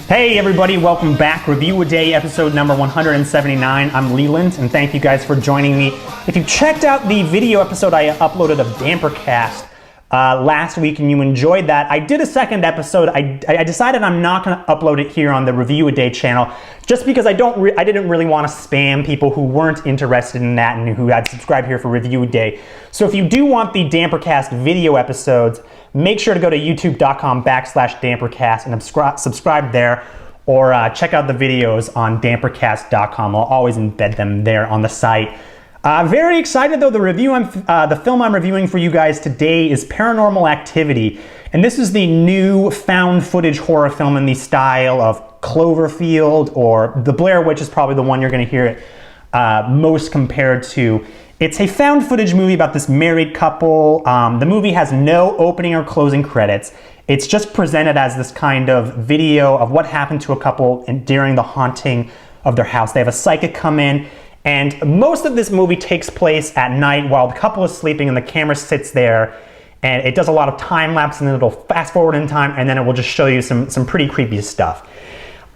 Hey everybody, welcome back. Review a Day, episode number 179. I'm Leland, and thank you guys for joining me. If you checked out the video episode I uploaded of Dampercast last week and you enjoyed that, I did a second episode. I decided I'm not going to upload it here on the Review a Day channel just because I didn't really want to spam people who weren't interested in that and who had subscribed here for Review a Day. So if you do want the Dampercast video episodes, make sure to go to youtube.com/Dampercast and subscribe there, or check out the videos on dampercast.com. I'll always embed them there on the site. Very excited though. The film I'm reviewing for you guys today is Paranormal Activity, and this is the new found footage horror film in the style of Cloverfield, or The Blair Witch is probably the one you're going to hear it most compared to. It's a found footage movie about this married couple. The movie has no opening or closing credits. It's just presented as this kind of video of what happened to a couple during the haunting of their house. They have a psychic come in, and most of this movie takes place at night while the couple is sleeping and the camera sits there, and it does a lot of time lapse, and then it'll fast forward in time, and then it will just show you some pretty creepy stuff.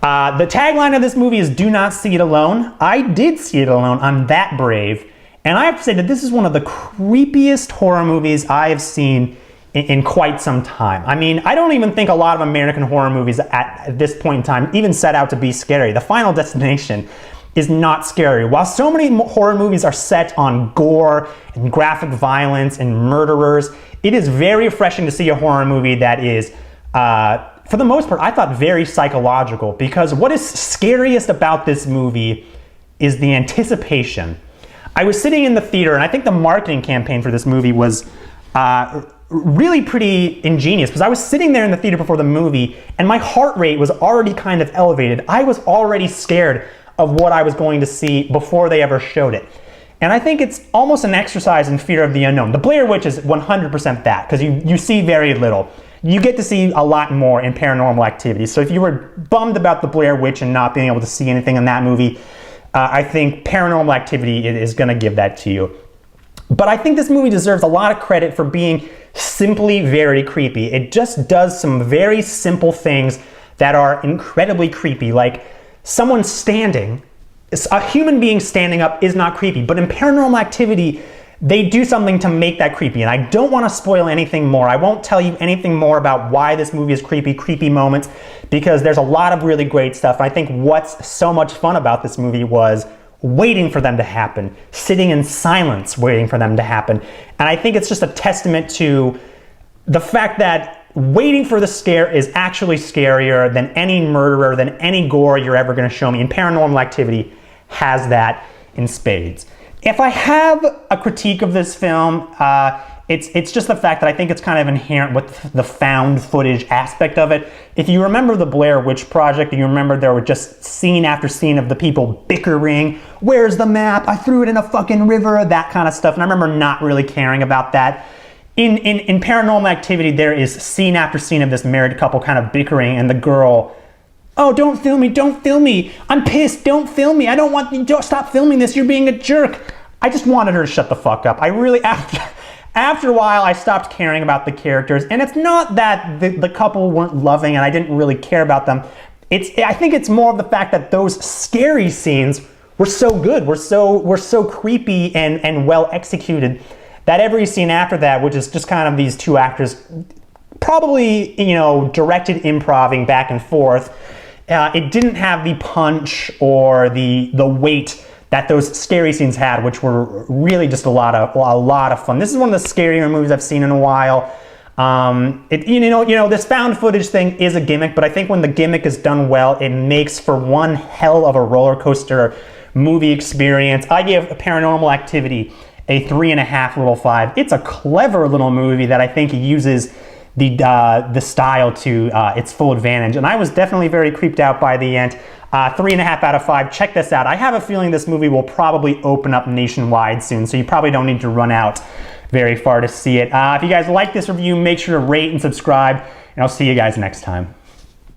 The tagline of this movie is "Do not see it alone." I did see it alone. I'm that brave. And I have to say that this is one of the creepiest horror movies I have seen in quite some time. I mean, I don't even think a lot of American horror movies at this point in time even set out to be scary. The Final Destination is not scary. While so many horror movies are set on gore and graphic violence and murderers, it is very refreshing to see a horror movie that is, for the most part, I thought very psychological, because what is scariest about this movie is the anticipation. I was sitting in the theater, and I think the marketing campaign for this movie was really pretty ingenious, because I was sitting there in the theater before the movie, and my heart rate was already kind of elevated. I was already scared of what I was going to see before they ever showed it. And I think it's almost an exercise in fear of the unknown. The Blair Witch is 100% that, because you see very little. You get to see a lot more in Paranormal Activity. So if you were bummed about the Blair Witch and not being able to see anything in that movie, I think Paranormal Activity is going to give that to you. But I think this movie deserves a lot of credit for being simply very creepy. It just does some very simple things that are incredibly creepy, like someone standing. A human being standing up is not creepy, but in Paranormal Activity, they do something to make that creepy. And I don't want to spoil anything more. I won't tell you anything more about why this movie is creepy moments, because there's a lot of really great stuff. And I think what's so much fun about this movie was waiting for them to happen, sitting in silence waiting for them to happen. And I think it's just a testament to the fact that waiting for the scare is actually scarier than any murderer, than any gore you're ever going to show me. And Paranormal Activity has that in spades. If I have a critique of this film, it's just the fact that I think it's kind of inherent with the found footage aspect of it. If you remember the Blair Witch Project, and you remember there were just scene after scene of the people bickering, "Where's the map? I threw it in a fucking river," that kind of stuff. And I remember not really caring about that. In Paranormal Activity, there is scene after scene of this married couple kind of bickering, and the girl, "Oh, don't film me, don't film me. I'm pissed, don't film me. I don't want you, don't stop filming this, you're being a jerk." I just wanted her to shut the fuck up. I really, after a while, I stopped caring about the characters. And it's not that the couple weren't loving and I didn't really care about them. I think it's more of the fact that those scary scenes were so good, were so creepy and well executed, that every scene after that, which is just kind of these two actors probably, directed improving back and forth, it didn't have the punch or the weight that those scary scenes had, which were really just a lot of fun. This is one of the scarier movies I've seen in a while. This found footage thing is a gimmick, but I think when the gimmick is done well, it makes for one hell of a roller coaster movie experience. I give Paranormal Activity a 3.5 little 5. It's a clever little movie that I think uses the style to its full advantage, and I was definitely very creeped out by the end. 3.5 out of 5. Check this out. I have a feeling this movie will probably open up nationwide soon, so you probably don't need to run out very far to see it. If you guys like this review, make sure to rate and subscribe, and I'll see you guys next time.